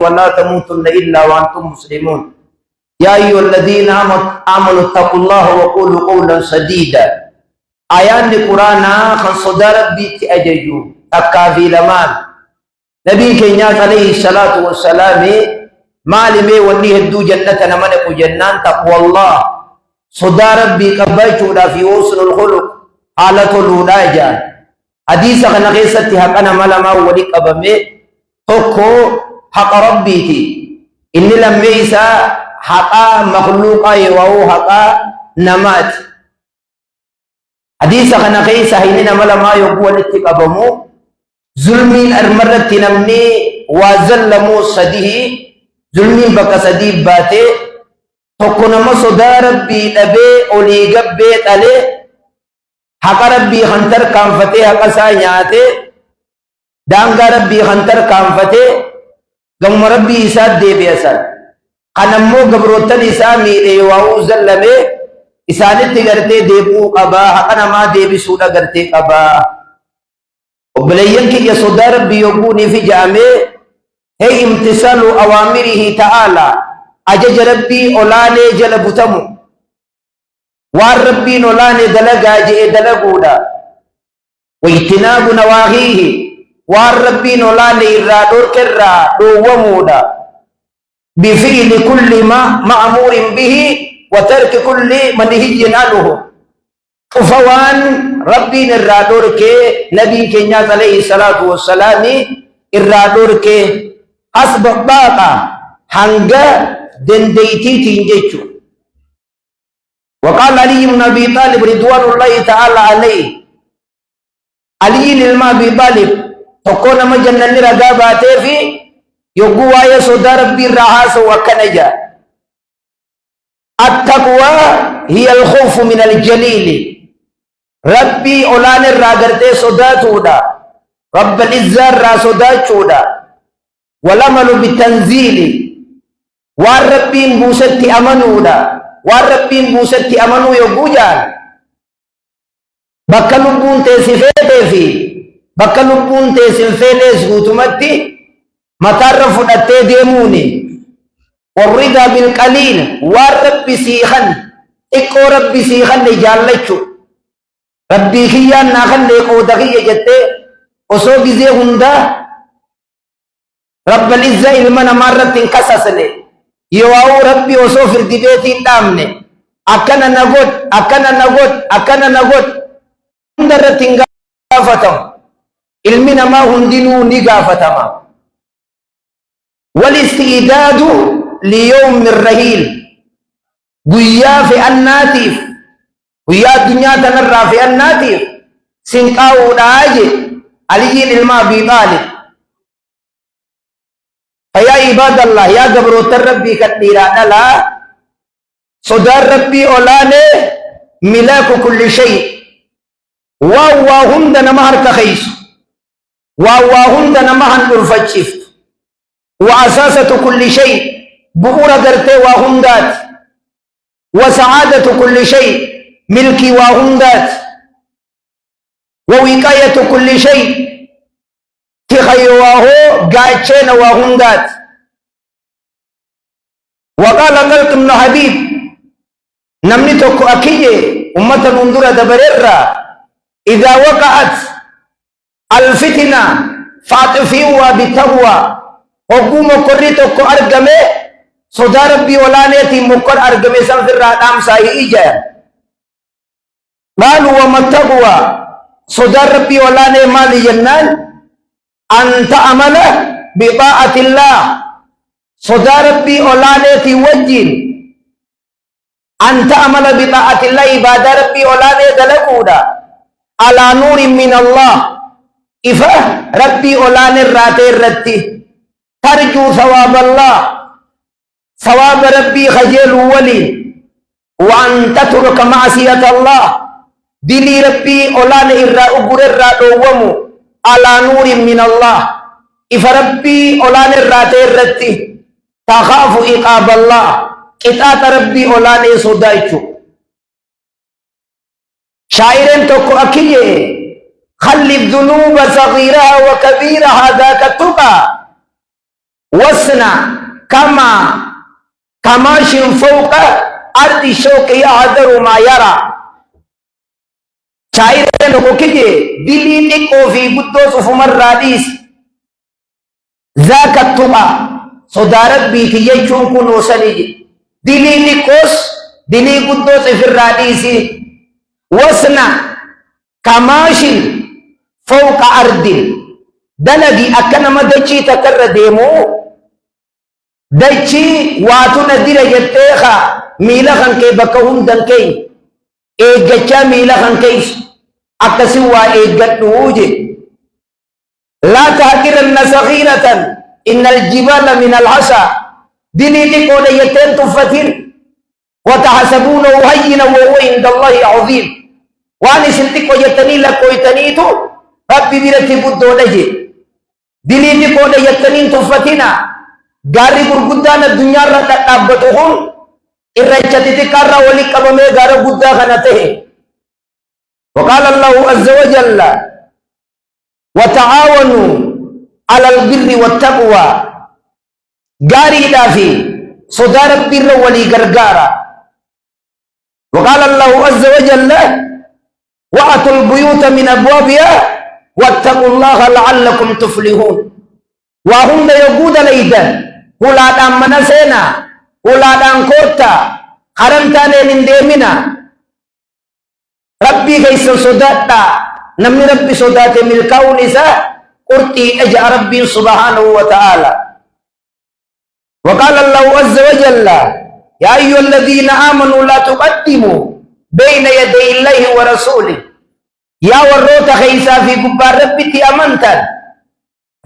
ولا تموتن إلا وأنتم مسلمون يا أيها الذين آمنوا اتقوا الله وقولوا قولا سديدا آيان القرآن خن صدار بيت أججو أكافي لمان نبي كينيات عليه الصلاة والسلام معلمي وليه الدو جنة نمنك جنان تقوى الله صدار بيك أبايتونا في وصل الخلق حالة الولاجة حديث خن غيستي حقنا ملما وليك أبامي حقو حق ربيتي إني لم يسا حقا مخلوقا يوهو حقا نمات حديث خنا غيسا هيننا ملما يقوى لتك أبامو ظلمين أرمرت نمني وظلمو صديه ظلمين بك صديب باتي حقنا صدا ربي لبي أولي قبيت عليه حق ربي خنتر كانفتي حق ساياتي دانغا ربي خنتر كانفتي قم ربي إساد دي بيساد قنمو قبروتن إسامي إيواو زلمي إسانت غرتي ديبو قبا حقنا ما ديبي سودا غرتي قبا وبلين كي يسودا ربي يقوني في جامع هي امتثال أوامره تعالى أجج ربي أولاني جلبتمو وار ربي نولاني دلقا جئ دلقودا واجتناب نواهيه وار ربي نولاني إرادور كرا دوومودا بفعل كل ما مأمور به وترك كل منهي عنه فوان ربي إرادور كي نبي كنيات عليه الصلاة والسلام إرادور كي حسب الطاقة هنگا دنديتي تنجيشو وقال علي بن أبي طالب رضوان الله تعالى عليه علي بن أبي طالب تكون مجنن لرقاباته في يقوى يسودا ربي الرحاس وكنجا التقوى هي الخوف من الجليل ربي أولان الراقرتي صدا تودا رب الإزار را صدا تودا والعمل بالتنزيل والربي بوستي أمنودا والربي بوستي أمنو يقوجان بكا لبون تيسفيته في بكا لبون تيسفيته سوتمتي متعرف التديموني والرضا بالقليل والرب سيخن اكو رب سيخن جالچو ربي خيان ناخن ليقو دخي جتے اسو بزي هندا رب العزة المنا مرت انقصص لي يواو ربي اسو فرد بيتي دامني اكنا نغد هندرت انقافتم علمنا ما هندنو نقافتما والاستعداد ليوم الرحيل قيا في الناتف قيا الدنيا تنرى في الناتف سنقاو داجي علي بن أبي طالب فيا عباد الله يا قبروت ربي كثيرا لا صدار ربي أولاني ملاك كل شيء واهند نمهر تخيس واهند نمهر الفتشف وأساسة كل شيء بؤورة درتي وهندات وسعادة كل شيء ملكي وهندات ووقاية كل شيء تخيواه قاعدين وهندات وقال قلت ابن حبيب نمنتك أكية أمة منذرة دبررة إذا وقعت الفتنة فاطفئوا بالتقوى وقوم قريتو کو ارگمے صدا ربی ولانے تھی مکر ارگمے سنفر رادام ساہی ایجا قالوا وما التقوى صدا ربی ولانے مالی جنان انت عمل بطاعة الله صدا ربی ولانے تھی وجین انت عمل بطاعة الله عبادة ربی ولانے دلقودا على نور من الله افا ربی ولانے راتے رتی ترجو ثواب الله ثواب ربي خجل ولي وأن تترك معصية الله دلي ربي أولان إرّا أبور إرّا دوامو على نور من الله إفا ربي أولان إرّا تيرتي تخاف إقاب الله كتات ربي أولان صدايتو شاعرين توكو أكيه خلي الذنوب صغيرها وكبيرها ذاك التقى واصنع كما كماش فوق أرض الشوك يهدر ما يرى شاعر لوگوں کیجئے دلی نکو فی قدوس فمر رادیس ذاک التقى صدارت بیتی یچون کنو سنجی دلی نکوس دلی قدوس فی الرادیس وصنع كماش فوق أرض دلقي أكنما دجي تكر ديمو دجي واتنا دير يتيخا ميلا خنكي بكهون دنكي إيجاچا ميلا خنكيش أكسوا إيجات نوجي لا تهكرن صغيرة إن الجبال من العصا ديني تكون يتين تفتين وتحسبونه هينا وهو عند الله عظيم واني سنتك ويتني لك ويتنيتو ربي بيرتي بدو نجي ديني تكون يتنين تفتينا غاري برقودان الدنيا رتك أبتهم إرجتي تكارا ولك أبمي غارة قدا خنته وقال الله عز وجل وتعاونوا على البر والتقوى غاري دافي صدار البر ولي غرغارا وقال الله عز وجل وأتوا البيوت من أبوابها واتقوا الله لعلكم تفلحون وهم يقود ليدا ولا دام منسينا ولا دام كوتا خرمتان من ديمنا ربي كيس صداتا نمني ربي صدات من الكون قرتي أجع ربي سبحانه وتعالى وقال الله عز وجل يا أيها الذين آمنوا لا تقدموا بين يدي الله ورسوله يا وروت خيسا في كبار ربي أمنتا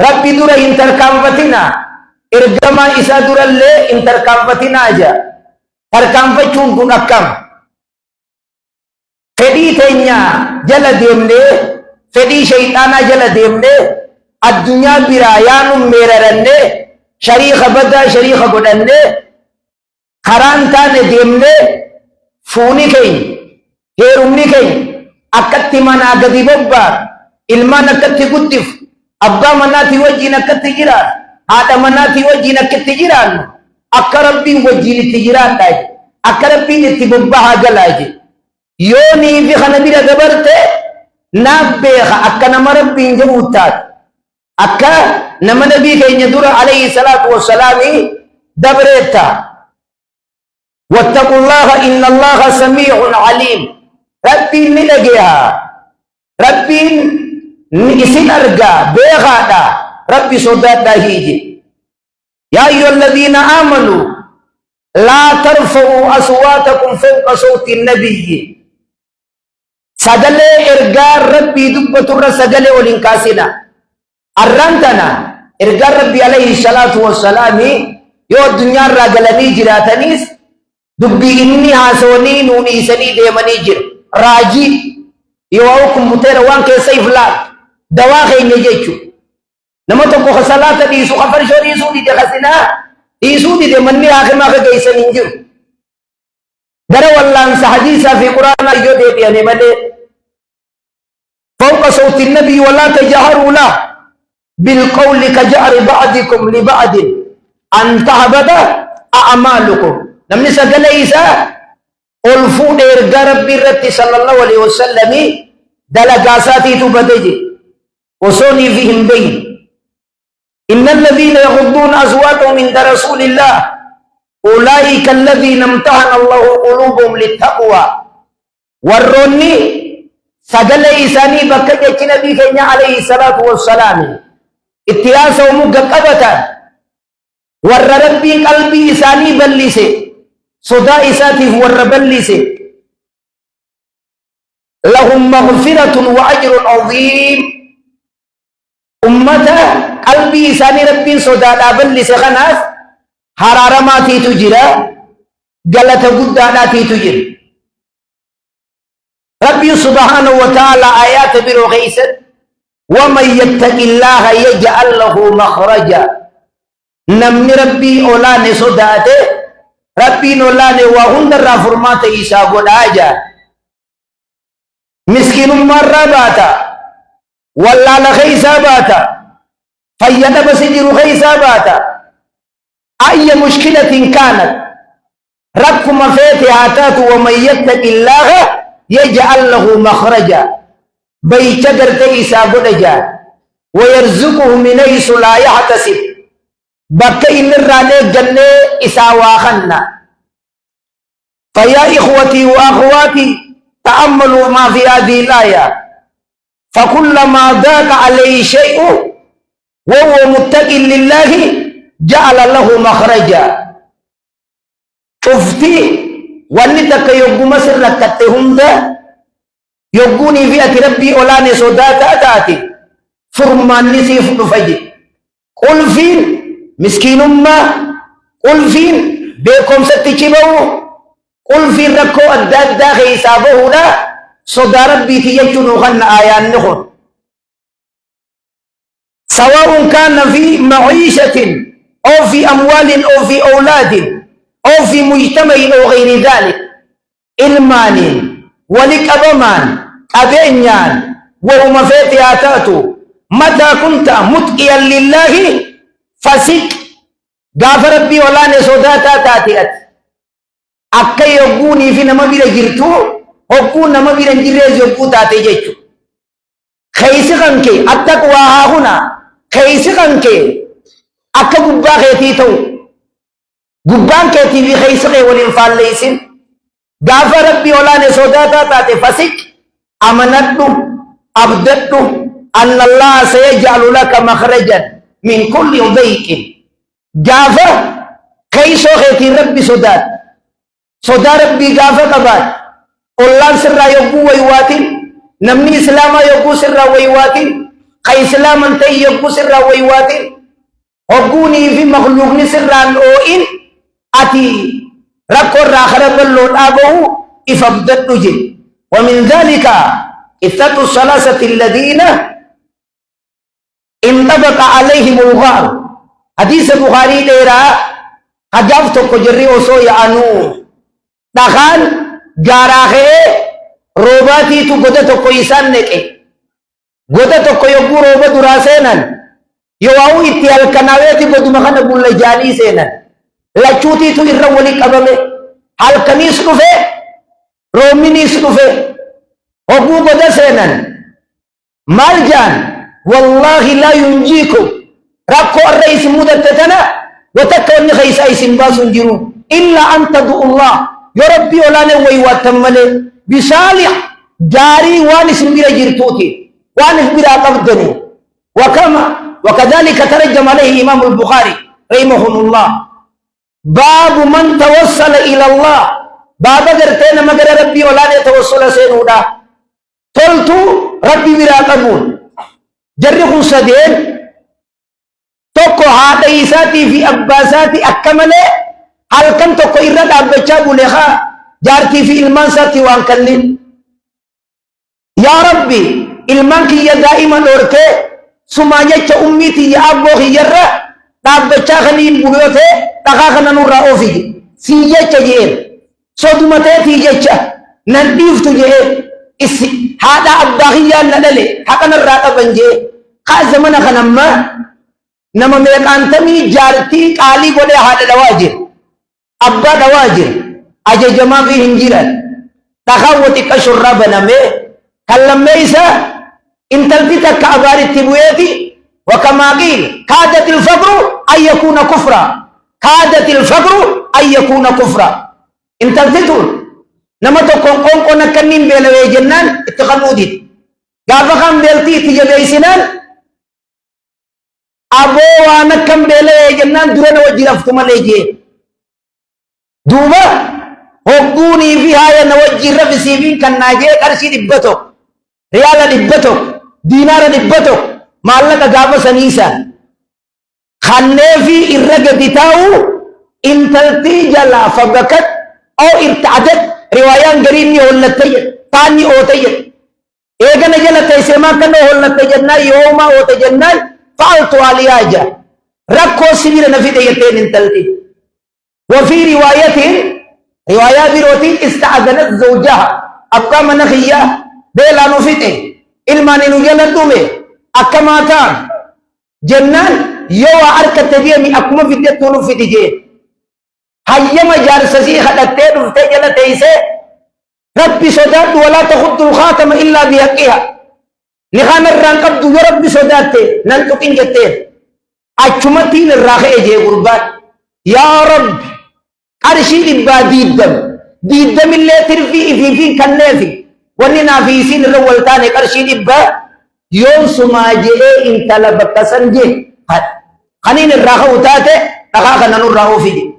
ربي دور انتركامفتنا إرجما إسا دور اللي انتركامفتنا أجا تركامفتشون كن أكام فدي تنيا جل ديمني فدي شيطانا جل ديمني الدنيا برايان ميررني شريخ بدا شريخ بدني خرانتان ديمني فوني كين هيرمني كين أكتي منا قدي ببا إلمان أكتي قدف أبا مناتي وجي نكتي جيران هذا مناتي وجي نكتي جيران أكربين وجي نتجيران داي أكربين نتببا هاجلاجي يوني في خنبيرا دبرته نابيخا أكا نمربين جموتات أكا نمنبي كي ندور عليه الصلاة والسلام دبرتا واتقوا الله إن الله سميع عليم ربي نلقيها ربي نسين أرقى بيغادا ربي صدات داهيجي يا أيها الذين آمنوا لا ترفعوا أصواتكم فوق صوت النبي سجل إرقار ربي دبتر سجل والإنكاسنا أرانتنا إرقار ربي عليه الصلاة والسلام يو الدنيا راقلني جراتنيس دبي إني هاسوني نوني سني ديماني جر راجي يوأوكم متير وانك سيف لا دواخي نجيشو نما تقو خسالات ديسو خفر شوري سودي دي خسنا ديسو دي مني آخر ما كيسا ننجر درو الله حديثا في قرآن يو دي يعني ملي فوق صوت النبي ولا تجهروا له بالقول كجهر بعضكم لبعض أن تهبط أعمالكم نمني سجل إيسا ألفون إرقى ربي رتي صلى الله عليه وسلم دلقاساتي تبدجي وصوني فيهم بين إن الذين يغضون أصواتهم عند رسول الله أولئك الذين امتحن الله قلوبهم للتقوى والروني سجل إيساني بكجة نبي كينيا عليه الصلاة والسلام اتياسا ومقبتا ور ربي قلبي إيساني بلسي صدا إساتي ور بلسي لهم مغفرة وأجر عظيم أمتا قلبي إساني ربي صدا بلسي خناس حرارماتي تجرى قلت قداناتي تجرى ربي سبحانه وتعالى آيات برغيسا ومن يتق الله يجعل له مخرجا نمني ربي أولاني صداته ربي نولاني وهند الرافرمات إيسا قد مسكين مرة باتا ولا لخيسا باتا فيدا بسجر خيسا باتا أي مشكلة كانت ركم فاتحات ومن يتق الله يجعل له مخرجا بيتدر تيسا بدجا ويرزقه من حيث لا يحتسب بكين الراني جنة إساواخنا. فيا إخوتي وأخواتي تأملوا ما في هذه الآية، فكلما ضاق عليه شيء وهو متق لله جعل له مخرجا. شفتي ولتك يوم مصر لكتهم ده يقوني في ربي أولاني صداتا تاتي فرمان نسيف نفجي قل فين مسكين ما قل فين بكم ستجيبه قل فين ركو الداد داخل حسابه لا صدا ربي تيجن غن آيان نخن سواء كان في معيشة أو في أموال أو في أولاد أو في مجتمع أو غير ذلك إلمان ولكبمان أبينيان وهم فاتحاتاتو متى كنت متقيا لله فسك غافر ربي ولا نسوداتا تاتيات أكي يقوني في نما بيلا جرتو وقون نما بيلا جرز يقو تاتي جيتو خيسقن كي التقوى هنا خيسقن كي أكا قبا خيتيتو قبان كيتي في خيسقه والانفال ليسن غافر ربي ولا نسوداتا تاتي فسك أمنتو أبدتو أن الله سيجعل لك مخرجا من كل ضيق غافر خيسو خيتي ربي سودات صدا ربي غافة قبات الله سر يقو ويواتين نمني إسلاما يقو سر ويواتين خي إسلاما تي يقو سر ويواتين وقوني في مخلوق سر الأوئن أتي ركور آخر بلون أبوه إفبدت نجي. ومن ذلك إثبات الثلاثة الذين انطبق عليهم الغار حديث البخاري ديرا حجافتو كجري وصو يعنو دخان جاراخه روباتي تو گوده تو کوئی سان نکے گوده تو کوئی گو روبا درا سینن یواو اتیال کناوے تی بدو مخان بول جانی سینن لچوتی تو ارولي قبمه حال کنیس کفے رومینیس کفے وقو گوده سینن مال جان والله لا ينجيكم ركو الرئيس مدتتنا وتكوني خيسا اسم جرو إلا أن تدعو الله يا ربي ولا نوي واتمله بصالح جاري وانس بلا جرتوتي وانس بلا قبضني وكذلك ترجم عليه إمام البخاري رحمه الله باب من توصل إلى الله باب قرتين مگر ربي ولا نتوصل سينودا قلت ربي بلا قبول جرخوا سدين توكو هذا إساتي في أباساتي أكمله هل كنت قيرد أبجا بوليخا جارتي في إلمان ساتي وانكلين يا ربي إلمان كي دائما أوركي سماجة أميتي يا أبو خيرا أبجا خلين بوليوته تخاخنا نورا أوفي سيجة جير صدمته تيجة ننديف تجيه هذا أبداخيا ندلي حقنا الراتب بنجي خازمنا خنما نما ميك أنتمي جارتي قالي قولي هذا دواجر أبا دواجر أجي جمع في هنجيرا تخوتي كشرب نمي كلم ميسا انتلتك كأبار التبويتي وكما قيل كادت الفقر أن يكون كفرا كادت الفقر أن يكون كفرا انتلتون نما تكون قون كنين بيلوي جنان اتخلوا دي قافا خام بيلتي تجبي سنان أبو وانا كم بيلوي جنان دورنا وجرفتما ليجي دوبا هقوني فيها ينوجه رفسيبين كان ناجي كرسي دبتو ريالا دبتو دينار دبتو مالك غافا سنيسا خنفي الرقة بتاو انتلتي جلا فبكت أو ارتعدت روايان قريني هولنا تيجد تاني او تيجد ايغا نجل تيسما كنو هولنا تيجدنا يوما او تيجدنا فعلتو علياجا ركو سبيل نفي تيجدين انتلتي وفي رواية بروتي استعذنت زوجها أقام نخيا بلا نفته إلمان نجل الدومي أكماتان جنان يو أركت ديمي أكما في الدتون في دجين هيما جارسسي خدتين وفتجل تيسي ربي صدات ولا تخد الخاتم إلا بحقها نخان الرانقب دو ربي صدات ننتقين جتين أجمتين الراخي جي قربان يا رب أرشي إبا ديدم اللي ترفي في كنافي وننا في سين الرولتاني أرشي إبا يوم سما جي إن طلبك سنجي خنين الراخي وتاتي لخاك ننو الراخو فيجي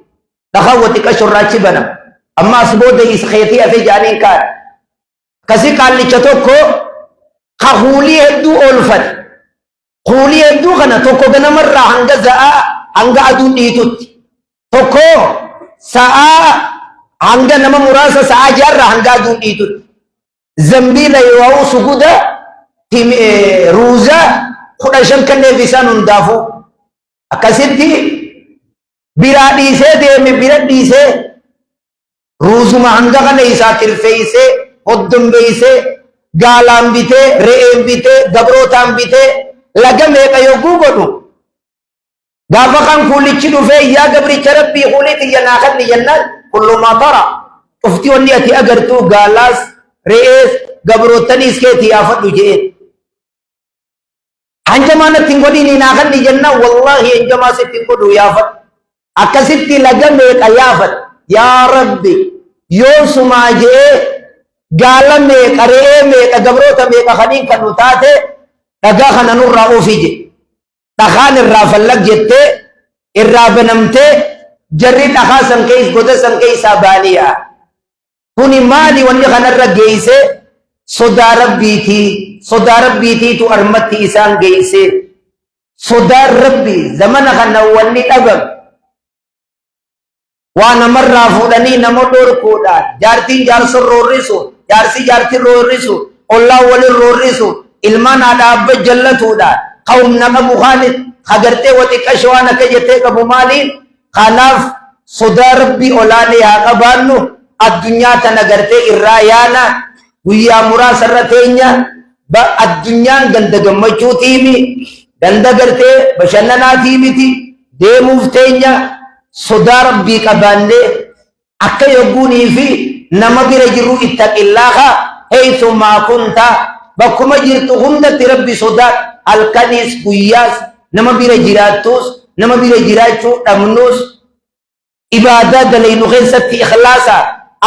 لخاوتك شراتي بنا أما أسبوده إسخيتي في جانين كان كسي قال لي چتوكو خولي هدو أولفت خولي هدو خنا توكو غنا مرة هنگا زاء هنگا أدون إيتوت توكو ساء هنگا نما مراسة ساء جار هنگا أدون إيتوت زنبيل يواو سقودا تيم روزا خدشن كنه فيسان اندافو أكسيتي برادي سے دے میں بردی سے روزما ہنگا کا نہیں ساتر فیسے قدم بیسے گالام بیتے رئیم بیتے گبروتام بیتے لگم ایک ایوگو گنو گافقان کولی چلو فی یا گبری چرب بی خولی تی یا ناخد لی جنن کلو ما ترا افتی ونیتی اگر تو گالاس رئیس گبروتنیس کے تی آفت لجید ہنجمانت تنگو دی ناخد لی جنن واللہ ہنجمان سے تنگو دو یافت akkasitti lagame qayaafat yaa rabbi yoo sumaajee gaala meeqa re'ee meeqa gabroota meeqa kaniin kan nu taate dhagaa kana nurraa ofije dhagaan irraa fallag jettee irraa banamtee jarri dhagaa san keessa goda san keessaa baaniyaa kuni maali wanni kanarra geeyse sodaa rabbiitiitu armatti isaan geeyse sodaa rabbii zamana kana wanni dhabam وانا مرة فوداني نمو دور كودان جارتين جارس روريسو جارتي روريسو الله ولي روريسو ilman ada abba jallatuudha qawm nama bukhaalit khagartee wati kashwaana ka jettee qabu maaliin kanaaf sodaa rabbii olaanee haa qabaannu addunyaa tana gartee irraa yaana guyyaa muraasarra teenya addunyaan ganda gammachuutii mi ganda gartee bashannanaatii miti deemuuf teenya sodaa rabbii qabaannee akka yogguunii fi nama bira jiru ittaqillaaha haythumaa kunta bakkuma jirtu hundatti rabbi sodaat halkanis guyyaas nama bira jiraattus nama bira jiraachuu dhabnus ibaadaa dalaynu keessatti ikhlaasa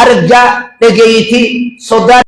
argaa dhageeyti sodaa